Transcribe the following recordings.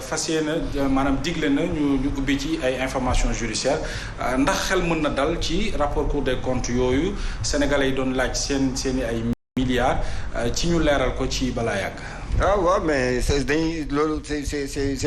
fas yéene maanaam digle na ñu ubbi ci ay informations judiciaires ndax xel mën na dal ci rapport Cour des comptes yooyu sénégalais yi doon laaj seen ay milliards ci ñu leeral ko ci balaa yàgg. ah waaw mais c'est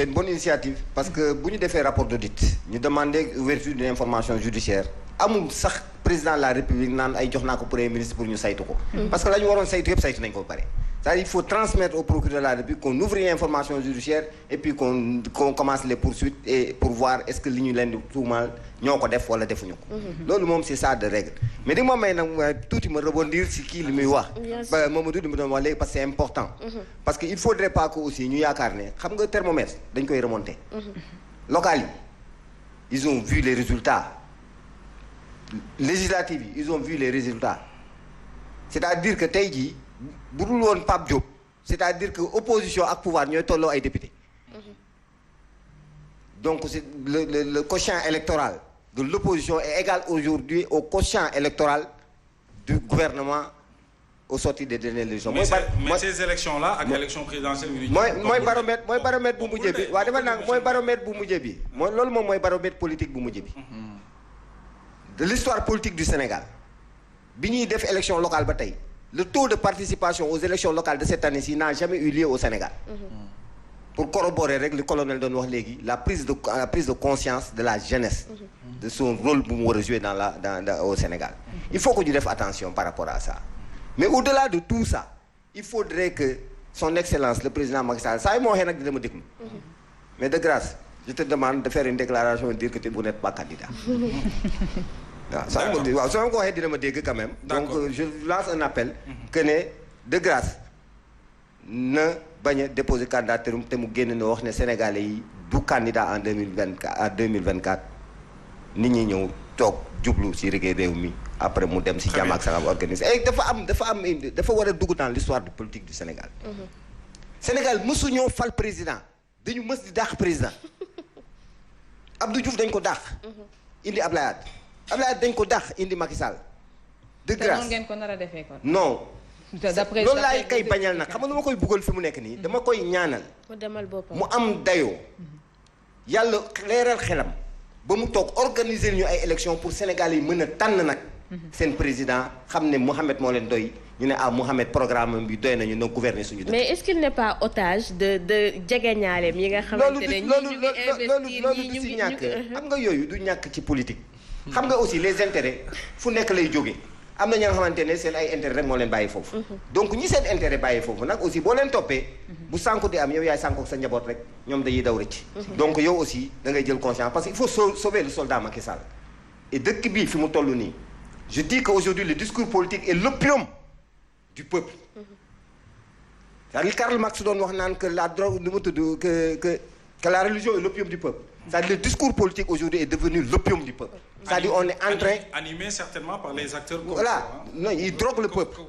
une bonne initiative parce que bu ñu defee rapport d'audit ñu demander ouverture d'une information judiciaire amul sax président de la république naan ay jox naa ko premier ministre pour ñu saytu ko. parce que la ñu waroon saytu yëpp saytu nañ ko ba pare. c'est-à-dire il faut transmettre au procureur de la république qu'on ouvre une information judiciaire et puis qu'on commence les poursuites et pour voir est-ce que li ñu leen di tuumaal ñoo ko def wala defuñu ko. loolu moom c'est ça de règle mais di ma may nag tuuti ma rebondir si kii li muy wax. Mamadou di ma doon wax léegi parce que c'est important. parce que il faudrait pas que aussi ñu yaakaar ne xam nga thermomètre dañ koy remonter. local yi ils ont vu les résultats. législatives yi ils ont vu les résultats c'est-à-dire que tey jii bu dul woon Pape Diop c'est-à-dire que opposition ak pouvoir ñooy tolloo ay députés. donc c'est le quotient électoral de l'opposition est égal aujourd'hui au quotient électoral du gouvernement au sortir des dernières élections. mais ces élections là ak élection présidentielle. mooy baromètre bu mujj bi waaw dafa naan mooy baromètre bu mujj bi mooy loolu moom mooy baromètre politique bu mujj bi. de l'histoire politique du Sénégal bi ñuy def élection locale ba tey le taux de participation aux élections locales de cette année-ci n'a jamais eu lieu au Sénégal. pour corroborer rek li colonel doon wax léegi la prise de conscience de la jeunesse. de son rôle bu mu war a jouer au Sénégal. il faut que ñu def attention par rapport à ça mais au-delà de tout ça il faudrait que son excellence le président Macky Sall saa yi moo waxee nag dina ma déglu. mais de grâce je te demande de faire une déclaration et dire que vous n'êtes pas candidat. waaw soo ma ko waxee dina ma dégg quand même. donc je lance un appel. que ne de grâce na bañ a déposer candidature te mu génn na wax ne Sénégalais yi du candidat en 2024 nit ñi ñëw toog jublu ci liggéey réew mi après mu dem ci jàmm ak salaam organisé et dafa war a dugg dans l'histoire de politique du Sénégal. Sénégal mësu ñoo fal président dañu mës di dàq président Abdou Diouf dañ ko dàq. indi Ablaye Wade dañ ko dàq indi Macky Sall. de grâce ngeen ko nar a defee kon. non. loolu laay kay bañal nag xam nga nu ma koy buggal fi mu nekk nii dama koy ñaanal. mu am dayoo. yàlla leeral xelam. ba mu toog organiser ñu ay élections pour Sénégal yi mën a tànn nag. seen président xam ne Mohamed moo leen doy ñu ne Mohamed programme bi doy nañu na gouverner suñu dëkk. mais est-ce qu'il n'est pas otage de jegeñaaleem yi nga xamante ne loolu du si ñàkk xam nga yooyu du ñàkk ci politique. xam nga aussi les intérêts fu nekk lay jóge am na ñoo xamante ne seen ay intérêt rek moo leen bàyyi foofu. donc ñi seen intérêt bàyyi foofu nag aussi boo leen toppee. bu sànku di am yow yaay sànku sa njaboot rek ñoom dañuy daw rëcc. donc yow aussi da ngay jël conscience parce que il faut sauver le soldat Macky Sall. et dëkk bii fi mu toll nii je dis que aujourd'hui le discours politique est l'opium du peuple. c'est-à-dire Karl Marx doon wax naan que la drogue nu mu tudd que la religion est l'opium du peuple. c'est-à-dire le discours politique aujourd'hui est devenu l'opium du peuple. c'est-à-dire on est en train animé certainement par les acteurs. voilà non ils droguent le peuple.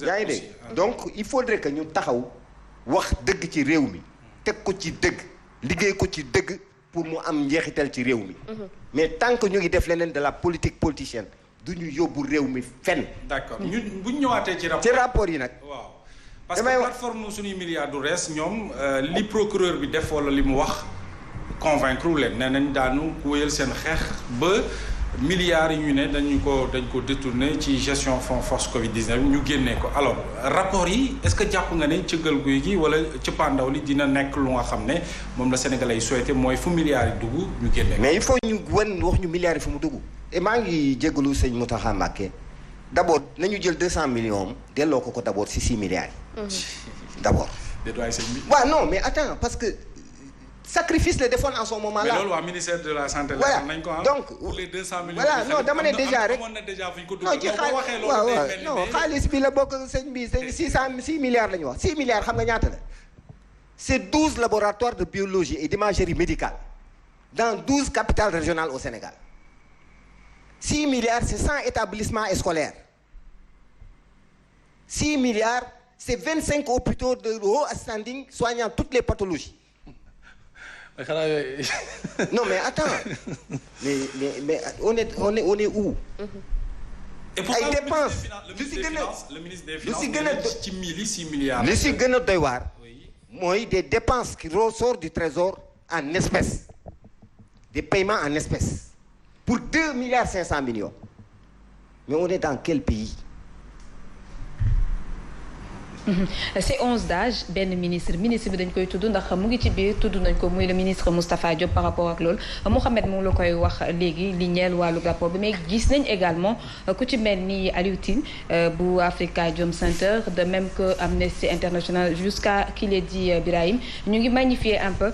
yaa ngi dégg donc il faudrait que ñu taxaw wax dëgg ci réew mi teg ko ci dëgg liggéey ko ci dëgg pour mu am njeexital ci réew mi. mais tant que ñu ngi def leneen de la politique politicienne du ñu yóbbu réew mi fenn. d'accord ñun bu ñu ñëwaatee ci rapport. ci rapport yi nag. waaw parce que plateforme suñuy milliards du rees ñoom li procureur bi def wala li mu wax. convaincre leen nee nañ daanu wéyal seen xeex ba milliards yi ñu ne dañ ko détourné ci gestion fonds force Covid 19 ñu génnee ko alors rapport yi est-ce que jàpp nga ne cëggal guy gi wala cëppaandaw li dina nekk lu nga xam ne moom la Sénégalais yi souhaité mooy fu milliards yi dugg ñu génnee. mais il faut ñu wax ñu milliards yi fu mu dugg. et maa ngi jégalu sëñ Mountakha Mbacké d'abord nañu jël 200 millions delloo ko d'abord ci 6 milliards yi. d'abord. waaw non mais attends parce que. sacrifice le defoon en ce moment là. mais loolu waa ministère de la santé. voilà nañ ko donc pour les 200 millions. voilà non dama ne déjà rek non ci xaalis bi la bokk sëñ bi 6 milliards la ñu wax 6 milliards xam nga ñaata la. c'est 12 laboratoires de biologie et d'imagerie médicale dans 12 capitales régionales au Sénégal 6 milliards c'est 100 établissements scolaires 6 milliards c'est 25 hôpitaux de haut standing soignant toutes les pathologies. non mais attends mais on est où. et pourtant ay dépenses le ministre des finances ci 6 milliards. li si gën a doy waar mooy des dépenses qui ressortent du trésor en espèces des paiements en espèces pour 2 milliards 500 millions mais on est dans quel pays? c'est 11 d'âge benn ministre bi dañ koy tudd ndax mu ngi ci biir tudd nañ ko muy le ministre Moustapha Diop par rapport ak loolu Mouhamed moom la koy wax léegi li ñeel wàllu rapport bi mais gis nañ également ku ci mel ni Aliou Tine bu Afrikajom Center de même que Amnesty International jusqu'à qu'il ait dit Birahim ñu ngi magnifier un peu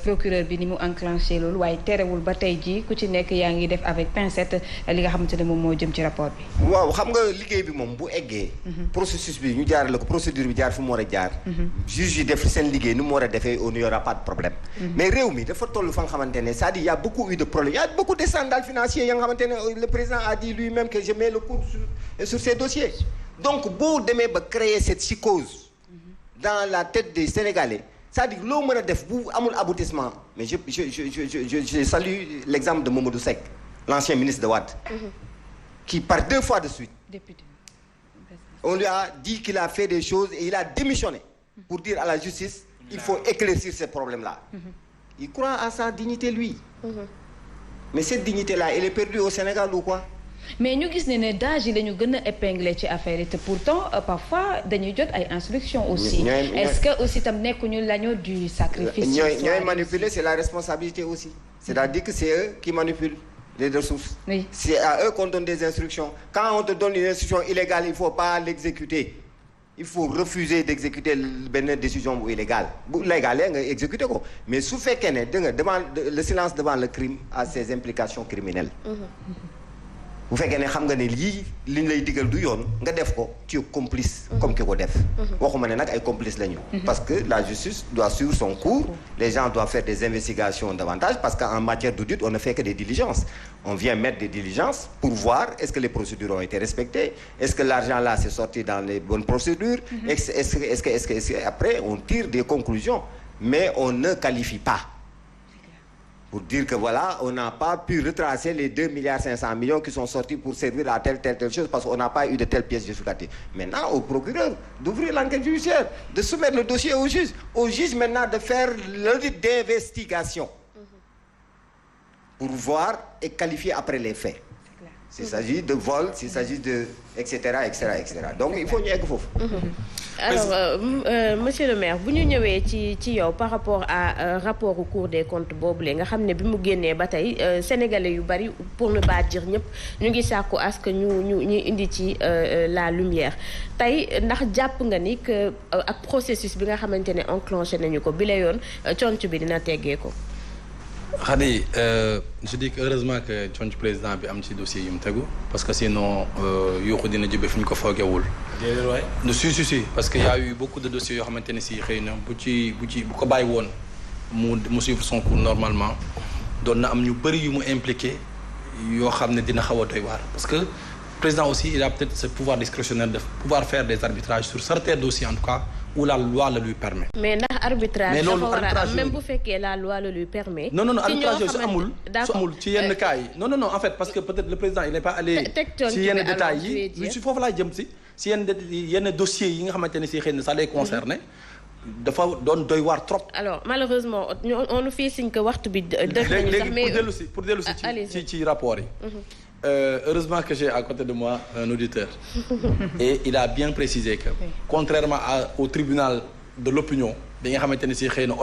procureur bi ni mu enclenché loolu waaye terewul ba tey ji ku ci nekk yaa ngi def avec pincette li nga xamante ne moom moo jëm ci rapport bi. waaw xam nga liggéey bi moom bu eggee. processus bi ñu jaar la ko procédure bi jaar fu mu war a jaar. juge yi def seen liggéey nu mu war a defee il n'y aura pas de problème. mais réew mi dafa toll fa nga xamante ne c'est-à-dire y a beaucoup eu de problèmes y a beaucoup de scandales financiers ya nga xamante ne le président a dit lui-même que je mets le coup sur ces dossiers. donc boo demee ba créer cette psychose dans la tête des Sénégalais c'est-à-dire loo mën a def bu amul aboutissement mais je salue l'exemple de Mamadou Seck l'ancien ministre de Wade. qui par 2 fois de suite. Député. On lui a dit qu'il a fait des choses et il a démissionné pour dire à la justice il faut éclaircir ces problèmes-là. Il croit à sa dignité lui. Mais cette dignité-là elle est perdue au Sénégal ou quoi? mais ñu gis ne d'âge yi la ñu gën a épinglé ci affaire yi te pourtant parfois dañuy jot ay instructions aussi. est-ce que aussi tam nekkuñu l'agneau du sacrifice. ñooy manipuler c'est la responsabilité aussi. c'est-à-dire que c'est eux qui manipulent les ressources. Oui. C'est à eux qu'on donne des instructions. Quand on te donne une instruction illégale il faut pas l'exécuter. Il faut refuser d'exécuter benn décision bu illégale bu légale nga exécuter ko mais su fekkee ne da nga devant le silence devant le crime a ses implications criminelles. bu fekkee ne xam nga ne lii li ñu lay digal du yoon nga def ko tu es complice. comme ki ko def. waxuma ne nag ay complices lañu. parce que la justice doit suivre son cours. les gens doivent faire des investigations davantage parce qu'en matière d'audit on ne fait que des diligences. on vient mettre des diligences pour voir est-ce que les procédures ont été respectées est-ce que l'argent là s'est sorti dans les bonnes procédures. est-ce que après on tire des conclusions mais on ne qualifie pas. pour dire que voilà on n'a pas pu retracer les 2 milliards 500 millions qui sont sortis pour servir à telle chose parce qu'on n'a pas eu de telles pièces justificatives. Maintenant au procureur d'ouvrir l'enquête judiciaire, de soumettre le dossier au juge maintenant de faire l'audit d'investigation pour voir et qualifier après les faits. S'il s'agit de vol, s'il s'agit de etc. donc il faut ñu egg foofu. alors monsieur le maire bu ñu ñëwee ci yow par rapport à rapport au Cour des comptes boobule nga xam ne bi mu génnee ba tey sénégalais yu bari pour ne pas dire ñëpp ñu ngi sàkku à ce que ñu indi ci la lumière tey ndax jàpp nga ni que ak processus bi nga xamante ne enclenché nañu ko bi la yoon conc bi dina teggee ko. Khady je dis que heureusement que conc président bi am ci dossier yu mu tegu parce que sinon yuuxu dina jëbe fi ñu ko foogewul. déedéet waay. si parce que y a eu beaucoup de dossiers yoo xamante ne si xëy na bu ko bàyyi woon mu suivre son cours normalement doon na am ñu bëri yu mu impliqué yoo xam ne dina xaw a doy waar parce que président aussi il a peut-être ce pouvoir discrétionnaire de pouvoir faire des arbitrages sur certains dossiers en tout cas où la loi le lui permet. mais ndax arbitrage dafa war a am même bu fekkee la loi le lui permet. non arbitrage yooyu su amul ci yenn cas yi non en fait parce que peut-être le président il n'est pas allé ci yenn détails yi si foofu laa jëm si yenn dossiers yi nga xamante ne si xëy na ça les concerné dafa doon doy waar trop. alors malheureusement on nous fait signe que waxtu bi def nañu sax mais pour dellu si ci rapport yi. Heureusement que j'ai à côté de moi un auditeur et il a bien précisé que contrairement au tribunal de l'opinion bi nga xamante ne si xëy na